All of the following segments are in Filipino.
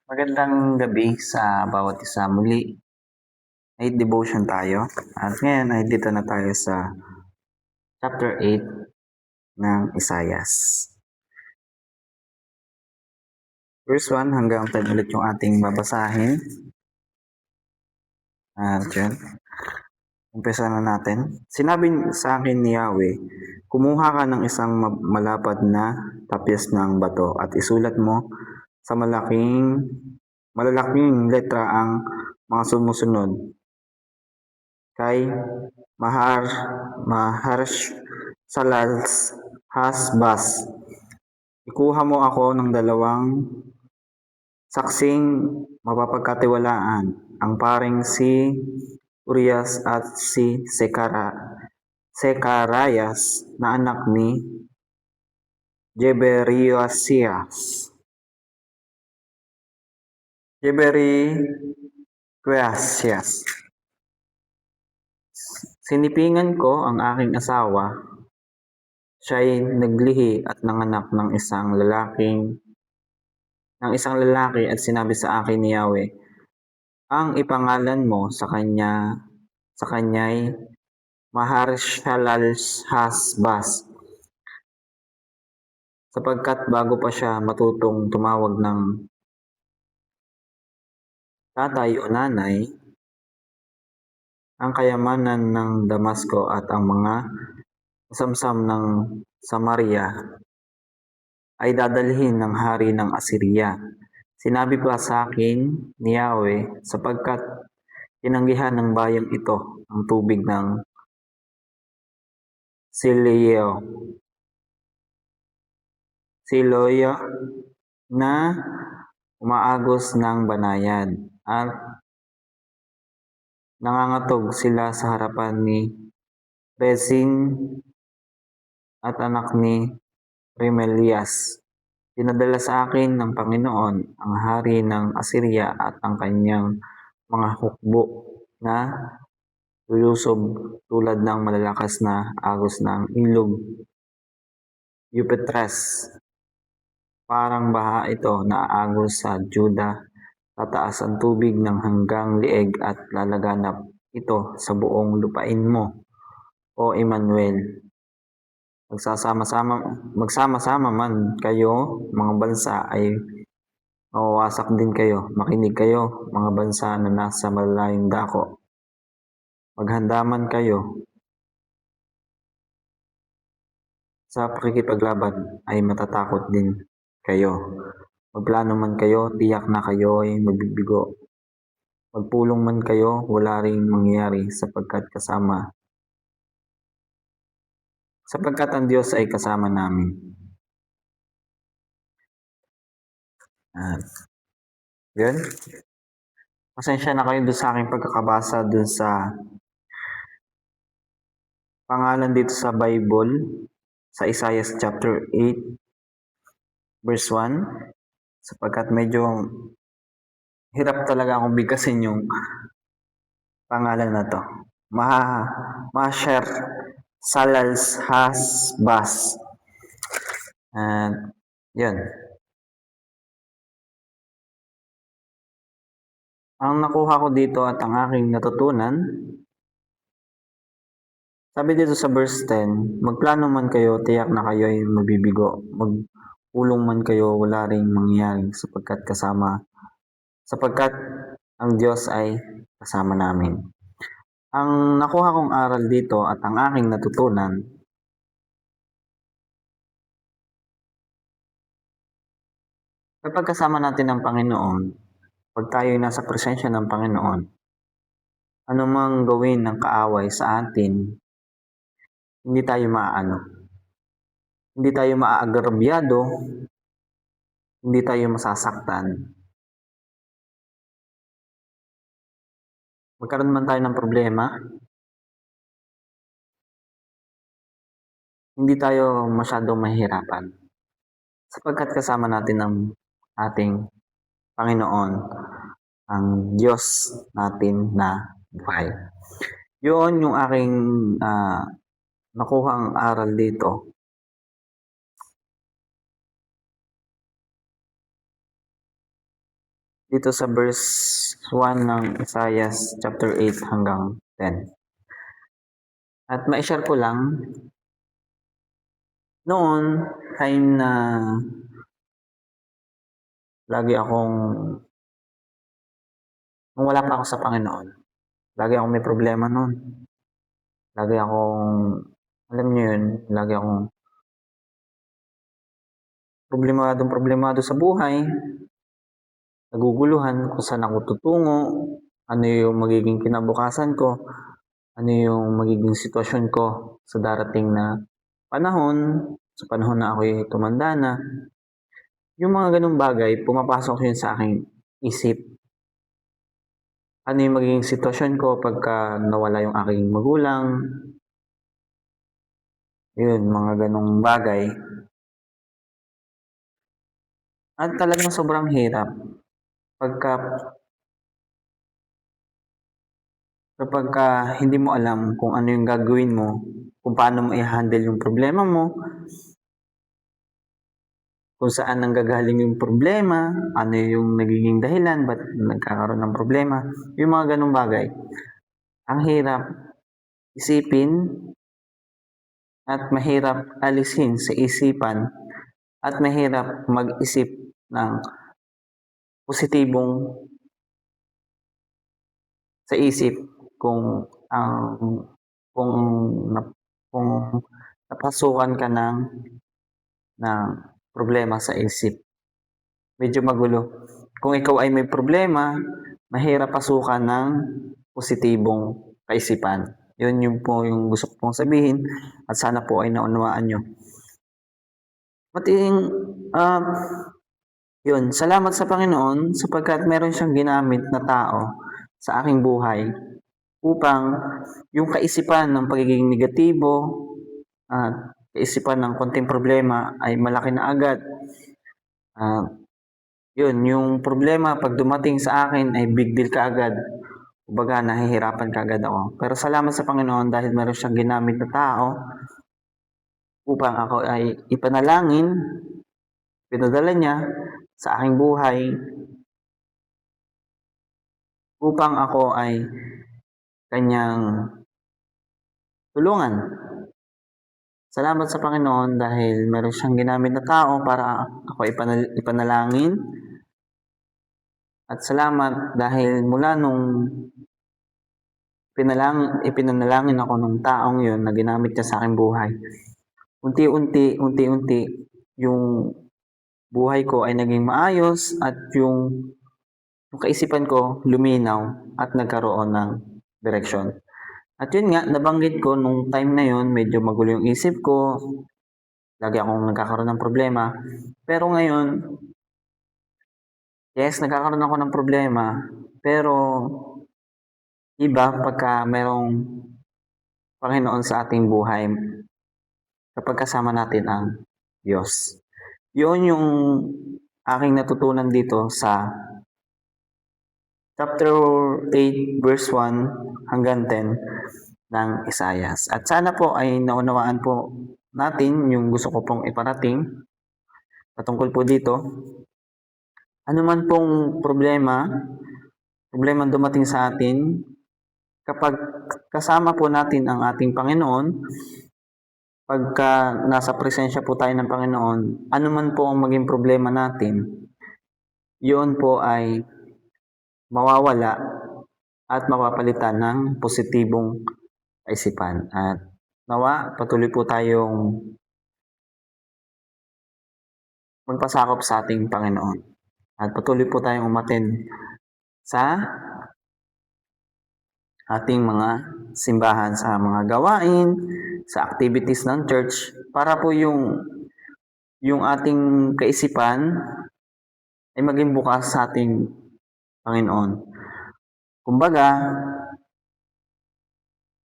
Magandang gabi sa bawat isa. Muli ay devotion tayo. At ngayon ay dito na tayo sa chapter 8 ng Isaias. Verse 1 hanggang 10 ulit yung ating babasahin. At yun, umpisa na natin. Sinabi sa akin ni Yahweh, kumuha ka ng isang malapad na tapyas ng bato at isulat mo sa malalaking letra ang mga sumusunod. Kay Maharsh Salals Hasbas. Ikuha mo ako ng dalawang saksing mapapagkatiwalaan, ang paring si Urias at si Sekarayas na anak ni Jeberiasias. Sinipingan ko ang aking asawa. Siya'y naglihi at nanganak ng isang lalaki at sinabi sa akin ni Yahweh, ang ipangalan mo sa kanya'y Maharshalalhasbas, sapagkat bago pa siya matutong tumawag ng tatay o nanay, ang kayamanan ng Damasco at ang mga kasamsam ng Samaria ay dadalhin ng hari ng Assyria. Sinabi pa sa akin ni Yahweh, sapagkat tinanggihan ng bayang ito ang tubig ng Siloyo na umaagos ng banayad at nangangatog sila sa harapan ni Rezin at anak ni Remelias. Pinadala sa akin ng Panginoon ang hari ng Assyria at ang kanyang mga hukbo na lulusob tulad ng malalakas na agos ng ilog Euphrates. Parang baha ito na aagos sa Juda. Tataas ang tubig ng hanggang lieg at lalaganap ito sa buong lupain mo, O Emmanuel. Magsama-sama man kayo, mga bansa, ay mawawasak din kayo. Makinig kayo, mga bansa na nasa malalayong dako. Maghanda man kayo sa pakikipaglaban, ay matatakot din kayo. Magplano man kayo, tiyak na kayo ay mabibigo. Magpulong man kayo, wala ring mangyayari sapagkat ang Diyos ay kasama namin. Yun. Pasensya na kayo doon sa aking pagkakabasa doon sa pangalan dito sa Bible, sa Isaiah chapter 8, verse 1, sapagkat medyo hirap talaga akong bigkasin yung pangalan na to. Maher Salals Hasbas. Yun. Ang nakuha ko dito at ang aking natutunan, sabi dito sa verse 10, magplano man kayo, tiyak na kayo ay mabibigo. Magpulong man kayo, wala ring mangyayari sapagkat ang Diyos ay kasama namin. Ang nakuha kong aral dito at ang aking natutunan, kapag kasama natin ang Panginoon, pag tayo nasa presensya ng Panginoon, anumang gawin ng kaaway sa atin, hindi tayo maaagrabyado, hindi tayo masasaktan. Magkaroon man tayo ng problema, hindi tayo masyadong mahihirapan. Sapagkat kasama natin ang ating Panginoon, ang Diyos natin na buhay. Yun yung aking nakuhang aral dito. dito sa verse 1 ng Isaiah chapter 8 hanggang 10. At ma-share ko lang, noon, time na lagi akong, nung wala pa ako sa Panginoon, lagi akong may problema noon. Lagi akong, alam niyo yun, lagi akong problemado sa buhay, naguguluhan kung saan ako tutungo, ano yung magiging kinabukasan ko, ano yung magiging sitwasyon ko sa darating na panahon, sa panahon na ako'y tumanda na. Yung mga ganung bagay, pumapasok yun sa aking isip. Ano yung magiging sitwasyon ko pagka nawala yung aking magulang. Yun, mga ganung bagay. At talagang sobrang hirap kapag hindi mo alam kung ano yung gagawin mo, kung paano mo i-handle yung problema mo, kung saan nanggagaling yung problema, ano yung nagiging dahilan, ba't nagkakaroon ng problema, yung mga ganung bagay. Ang hirap isipin at mahirap alisin sa isipan at mahirap mag-isip ng positibong sa isip kung kung kung napasukan ka ng problema sa isip. Medyo magulo. Kung ikaw ay may problema, mahirap pasukan ng positibong kaisipan. Yun po yung gusto ko pong sabihin at sana po ay naunawaan nyo. Yun, salamat sa Panginoon sapagkat meron siyang ginamit na tao sa aking buhay upang yung kaisipan ng pagiging negatibo at kaisipan ng konting problema ay malaki na agad. Yun, yung problema pag dumating sa akin ay big deal ka agad. Kumbaga, nahihirapan ka agad ako. Pero salamat sa Panginoon dahil meron siyang ginamit na tao upang ako ay ipanalangin, pinadala niya sa aking buhay upang ako ay kanyang tulungan. Salamat sa Panginoon dahil meron siyang ginamit na tao para ako ipanalangin. At salamat dahil mula nung ipinanalangin ako ng taong yun na ginamit niya sa aking buhay, unti-unti, yung buhay ko ay naging maayos at yung kaisipan ko luminaw at nagkaroon ng direksyon. At yun nga, nabanggit ko nung time na yun, medyo magulo yung isip ko, lagi akong nagkakaroon ng problema. Pero ngayon, yes, nagkakaroon ako ng problema, pero iba pagka merong Panginoon sa ating buhay, kapag kasama natin ang Diyos. Yun yung aking natutunan dito sa chapter 8 verse 1 hanggang 10 ng Isaiah. At sana po ay naunawaan po natin yung gusto ko pong iparating patungkol po dito. Ano man pong problema dumating sa atin, kapag kasama po natin ang ating Panginoon, pagka nasa presensya po tayo ng Panginoon, ano man po ang maging problema natin, yun po ay mawawala at mapapalitan ng positibong kaisipan. At nawa, patuloy po tayong magpasakop sa ating Panginoon. At patuloy po tayong umattend sa ating mga simbahan, sa mga gawain, sa activities ng church, para po yung ating kaisipan ay maging bukas sa ating Panginoon. Kumbaga,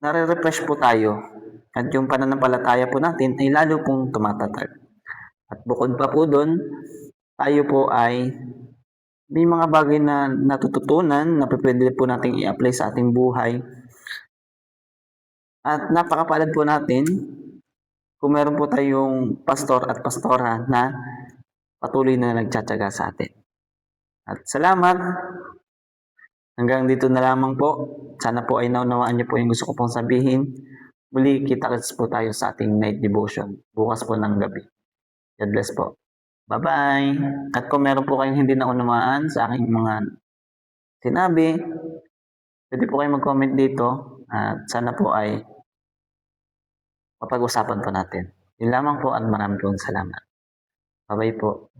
nare-refresh po tayo at yung pananampalataya po natin ay lalo pong tumatatag. At bukod pa po doon, tayo po ay may mga bagay na natututunan na pwede po nating i-apply sa ating buhay. At napakapalad po natin kung meron po tayong pastor at pastora na patuloy na nagtsatsaga sa atin. At salamat. Hanggang dito na lamang po. Sana po ay naunawaan niyo po yung gusto ko pong sabihin. Muli, kita-kits po tayo sa ating night devotion. Bukas po ng gabi. God bless po. Bye-bye! At kung meron po kayong hindi naunawaan sa aking mga sinabi, pwede po kayong mag-comment dito. At sana po ay mapag-usapan po natin. Yun lamang po at maraming salamat. Bye-bye po.